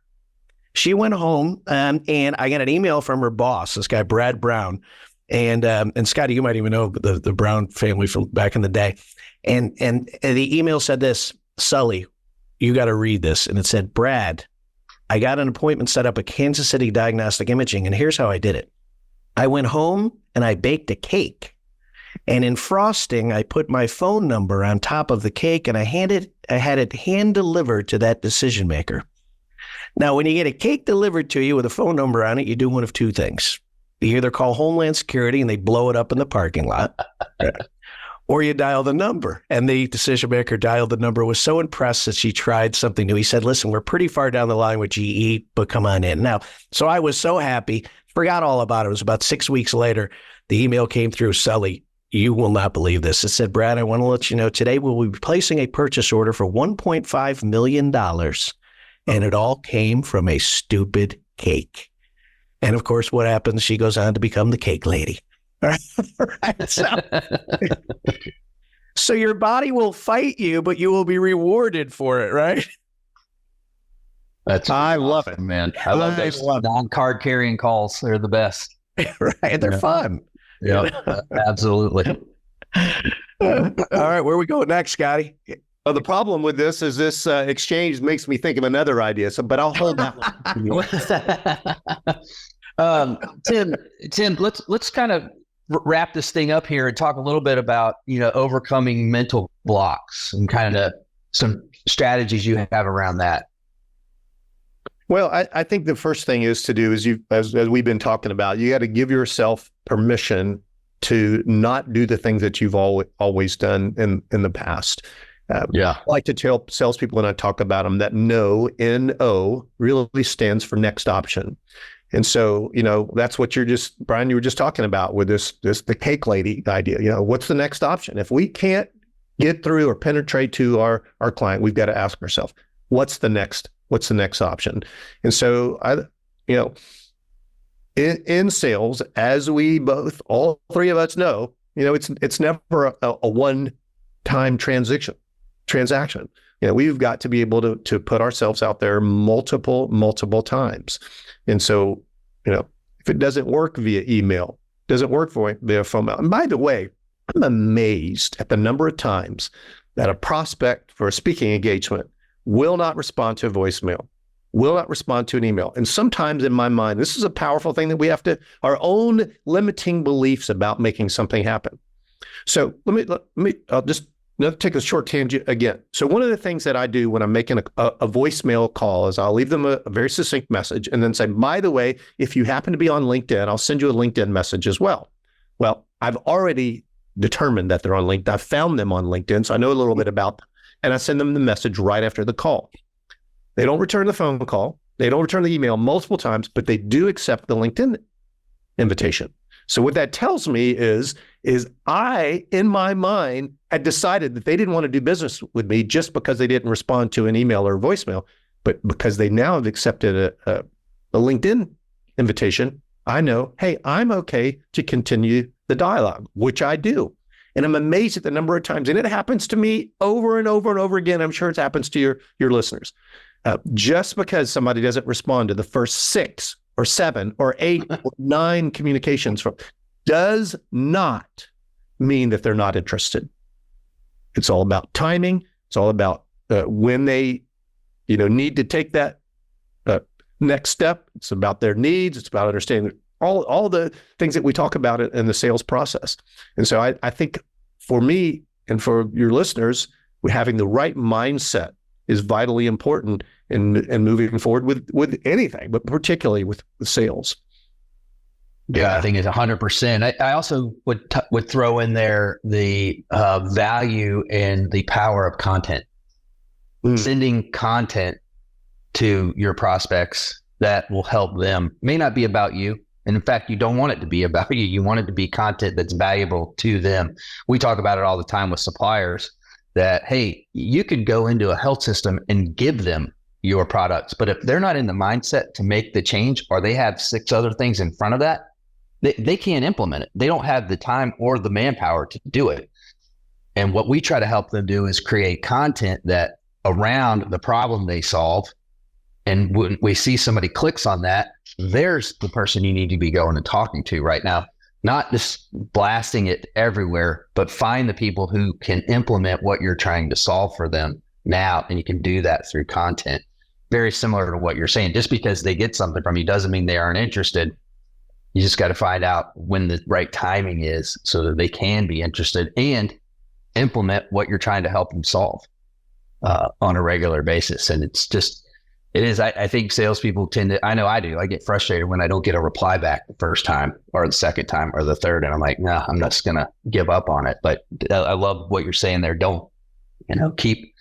She went home and I got an email from her boss, this guy, Brad Brown. And Scotty, you might even know the Brown family from back in the day. And the email said this, Sully, you got to read this. And it said, Brad, I got an appointment set up at Kansas City Diagnostic Imaging, and here's how I did it. I went home and I baked a cake. And in frosting, I put my phone number on top of the cake, and I had it hand delivered to that decision maker. Now, when you get a cake delivered to you with a phone number on it, you do one of 2 things. You either call Homeland Security and they blow it up in the parking lot, or you dial the number. And the decision maker dialed the number, was so impressed that she tried something new. He said, listen, we're pretty far down the line with GE, but come on in. Now, so I was so happy, forgot all about it. It was about 6 weeks later. The email came through, Sully, you will not believe this. It said, Brad, I want to let you know today we'll be placing a purchase order for $1.5 million. And it all came from a stupid cake. And of course, what happens? She goes on to become the cake lady. Right? So your body will fight you, but you will be rewarded for it, right? I love it, man. I love those non-card carrying calls. They're the best. Right. They're fun. Yeah, absolutely. All right. Where we go next, Scotty? Well, the problem with this is this exchange makes me think of another idea. So, but I'll hold that one. Tim, let's kind of wrap this thing up here and talk a little bit about, overcoming mental blocks and kind of some strategies you have around that. Well, I think the first thing is to do is as we've been talking about, you got to give yourself permission to not do the things that you've always done in the past. I like to tell salespeople when I talk about them that N-O really stands for next option. And so, that's what Brian, you were just talking about with the cake lady idea. What's the next option? If we can't get through or penetrate to our client, we've got to ask ourselves, what's the next option? And so in sales, as we all three of us know, it's never a one-time transaction. We've got to be able to put ourselves out there multiple times. And so, if it doesn't work via email, doesn't work via phone. And by the way, I'm amazed at the number of times that a prospect for a speaking engagement will not respond to a voicemail, will not respond to an email. And sometimes in my mind, this is a powerful thing that we have to, our own limiting beliefs about making something happen. So I'll just take a short tangent again. So one of the things that I do when I'm making a voicemail call is I'll leave them a very succinct message and then say, by the way, if you happen to be on LinkedIn, I'll send you a LinkedIn message as well. Well, I've already determined that they're on LinkedIn. I found them on LinkedIn, so I know a little bit about them. And I send them the message right after the call. They don't return the phone call. They don't return the email multiple times, but they do accept the LinkedIn invitation. So what that tells me is I, in my mind, had decided that they didn't want to do business with me just because they didn't respond to an email or a voicemail, but because they now have accepted a LinkedIn invitation, I know, hey, I'm okay to continue the dialogue, which I do. And I'm amazed at the number of times, and it happens to me over and over and over again. I'm sure it happens to your listeners. Just because somebody doesn't respond to the first 6 or 7 or 8 or 9 communications does not mean that they're not interested. It's all about timing. It's all about when they, need to take that next step. It's about their needs. It's about understanding all the things that we talk about in the sales process. And so I think for me and for your listeners, having the right mindset is vitally important in moving forward with anything, but particularly with sales. Yeah, I think it's 100%. I also would throw in there the value and the power of content. Sending content to your prospects that will help them. May not be about you. And in fact, you don't want it to be about you. You want it to be content that's valuable to them. We talk about it all the time with suppliers that, hey, you could go into a health system and give them your products. But if they're not in the mindset to make the change, or they have 6 other things in front of that, they can't implement it. They don't have the time or the manpower to do it. And what we try to help them do is create content that around the problem they solve. And when we see somebody clicks on that, there's the person you need to be going and talking to right now. Not just blasting it everywhere, but find the people who can implement what you're trying to solve for them now. And you can do that through content. Very similar to what you're saying. Just because they get something from you doesn't mean they aren't interested. You just got to find out when the right timing is so that they can be interested and implement what you're trying to help them solve on a regular basis. And I think salespeople tend to, I know I do, I get frustrated when I don't get a reply back the first time or the second time or the third. And I'm like, no, I'm just going to give up on it. But I love what you're saying there. Don't, keep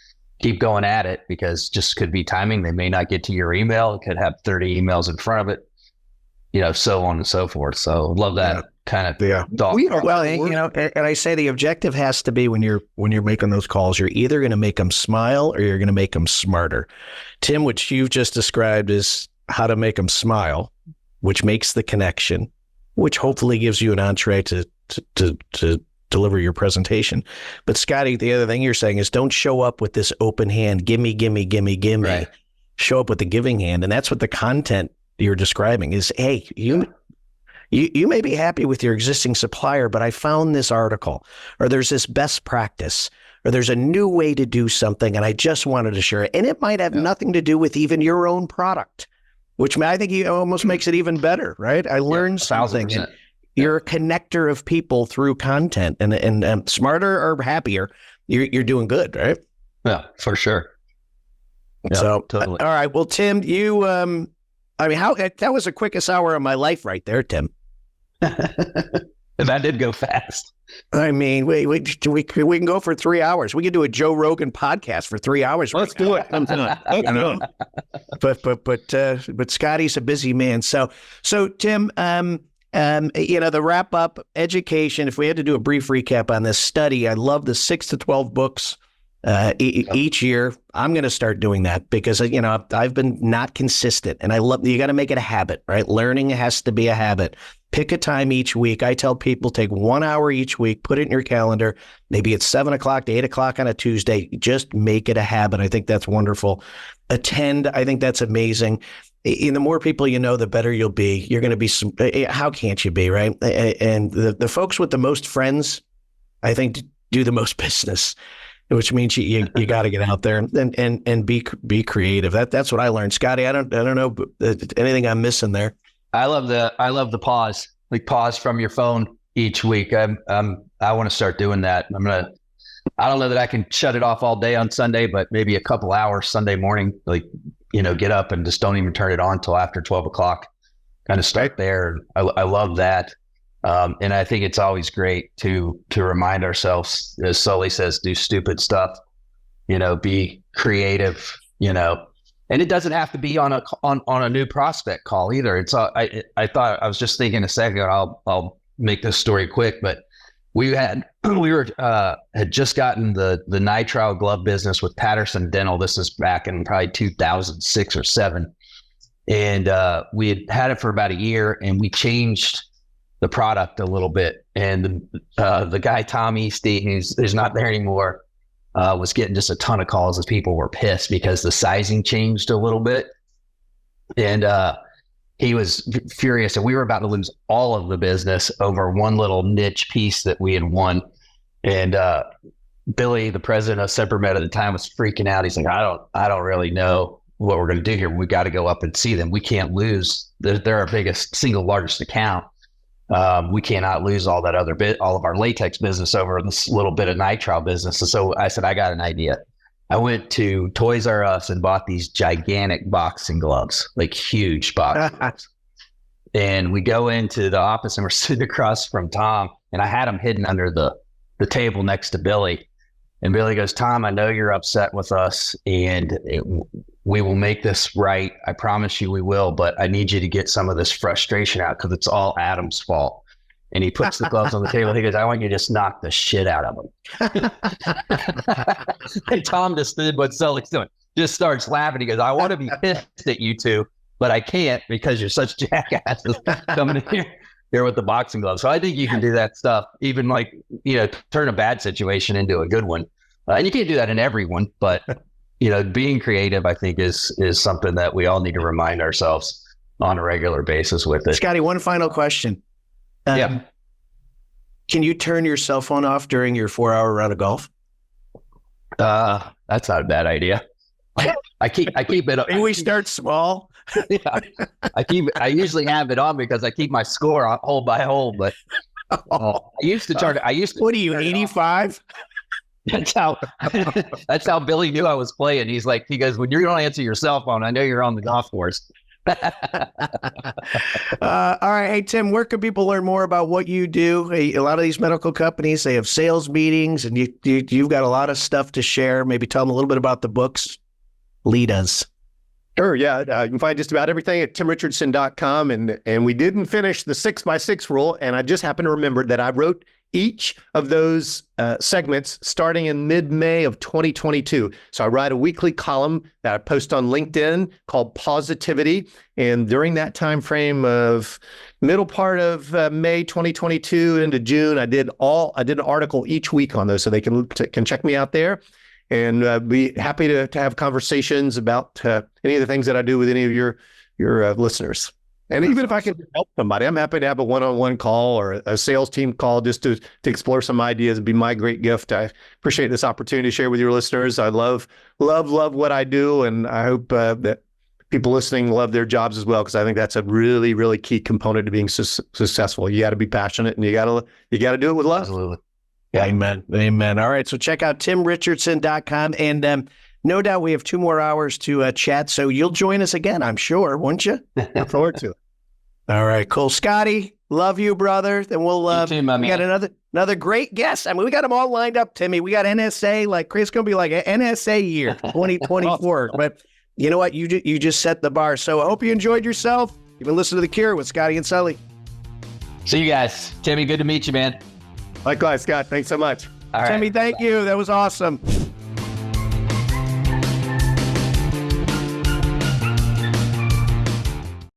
going at it, because just could be timing. They may not get to your email. It could have 30 emails in front of it, so on and so forth. So love that kind of thought. And I say the objective has to be when you're making those calls, you're either going to make them smile or you're going to make them smarter. Tim, which you've just described is how to make them smile, which makes the connection, which hopefully gives you an entree to deliver your presentation. But Scotty, the other thing you're saying is don't show up with this open hand, gimme. Right. Show up with the giving hand. And that's what the content you're describing is, hey, you may be happy with your existing supplier, but I found this article, or there's this best practice, or there's a new way to do something, and I just wanted to share it. And it might have nothing to do with even your own product, which I think almost makes it even better, right? I learned something. And you're a connector of people through content, and smarter or happier, you're doing good, right? Yeah, for sure. Yeah, so, totally. All right. Well, Tim, you, that was the quickest hour of my life right there, Tim. That did go fast. I mean, we can go for 3 hours. We could do a Joe Rogan podcast for 3 hours. Let's do it. Let's do it. But Scotty's a busy man. So Tim, the wrap up education. If we had to do a brief recap on this study, I love the 6 to 12 books each year. I'm going to start doing that because I've been not consistent, and you got to make it a habit, right? Learning has to be a habit. Pick a time each week. I tell people take 1 hour each week, put it in your calendar. Maybe it's 7 o'clock to 8 o'clock on a Tuesday. Just make it a habit. I think that's wonderful. Attend. I think that's amazing. The more people you know, the better you'll be. You're going to be, how can't you be, right? And the folks with the most friends, I think, do the most business, which means you got to get out there and be creative. That's what I learned. Scotty, I don't know anything I'm missing there. I love the pause, like pause from your phone each week. I want to start doing that. I don't know that I can shut it off all day on Sunday, but maybe a couple hours Sunday morning, get up and just don't even turn it on till after 12 o'clock, kind of start there. I love that. And I think it's always great to remind ourselves, as Sully says, do stupid stuff, be creative, and it doesn't have to be on a new prospect call either. It's I thought I was just thinking a second ago, I'll make this story quick, but we had just gotten the nitrile glove business with Patterson Dental. This is back in probably 2006 or 7. And we had it for about a year, and we changed the product a little bit. And the guy, Tom Easty, who's not there anymore, was getting just a ton of calls as people were pissed because the sizing changed a little bit. And he was furious, and we were about to lose all of the business over one little niche piece that we had won. And Billy, the president of Sempermed at the time, was freaking out. He's like, I don't really know what we're going to do here. We got to go up and see them. We can't lose. They're our biggest, single largest account. We cannot lose all of our latex business over this little bit of nitrile business. And so I said, I got an idea. I went to Toys R Us and bought these gigantic boxing gloves, like huge boxing gloves. And we go into the office, and we're sitting across from Tom, and I had them hidden under the table next to Billy. And Billy goes, Tom, I know you're upset with us, and we will make this right. I promise you we will, but I need you to get some of this frustration out because it's all Adam's fault. And he puts the gloves on the table. He goes, I want you to just knock the shit out of them. And Tom just did what Sully's doing. Just starts laughing. He goes, I want to be pissed at you two, but I can't because you're such jackasses coming in here with the boxing gloves. So I think you can do that stuff, even turn a bad situation into a good one. And you can't do that in everyone, but being creative, I think, is something that we all need to remind ourselves on a regular basis with it. Scotty, one final question. Yeah. Can you turn your cell phone off during your 4-hour round of golf? That's not a bad idea. I keep it. Maybe we start small. Yeah. I usually have it on because I keep my score on hole by hole. But I used to turn it. What are you, 85? That's how Billy knew I was playing. He goes, when you're going to answer your cell phone, I know you're on the golf course. All right. Hey, Tim, where can people learn more about what you do? A lot of these medical companies, they have sales meetings, and you've got a lot of stuff to share. Maybe tell them a little bit about the books. Lead us. Sure. Yeah. You can find just about everything at timrichardson.com. And we didn't finish the 6x6 rule. And I just happened to remember that I wrote each of those segments starting in mid-May of 2022. So I write a weekly column that I post on LinkedIn called Positivity. And during that time frame of middle part of May 2022 into June, I did an article each week on those, so they can check me out there. And be happy to have conversations about any of the things that I do with any of your listeners. And even if I can help somebody, I'm happy to have a one-on-one call or a sales team call just to explore some ideas. It'd be my great gift. I appreciate this opportunity to share with your listeners. I love what I do, and I hope that people listening love their jobs as well, because I think that's a really, really key component to being successful. You got to be passionate, and you got to do it with love. Absolutely. Yeah. Amen. All right. So check out timrichardson.com. And no doubt we have 2 more hours to chat. So you'll join us again, I'm sure, won't you? Look forward to it. All right. Cool. Scotty, Love you, brother. Then we'll You too, my we man. got another great guest. I mean, we got them all lined up, Timmy. We got NSA, like Chris gonna be like an NSA year 2024. But you know what? You just set the bar. So I hope you enjoyed yourself. You've been listening to The Cure with Scotty and Sully. See you guys. Timmy, good to meet you, man. Likewise, Scott. Thanks so much. All right. Timmy, thank you. That was awesome.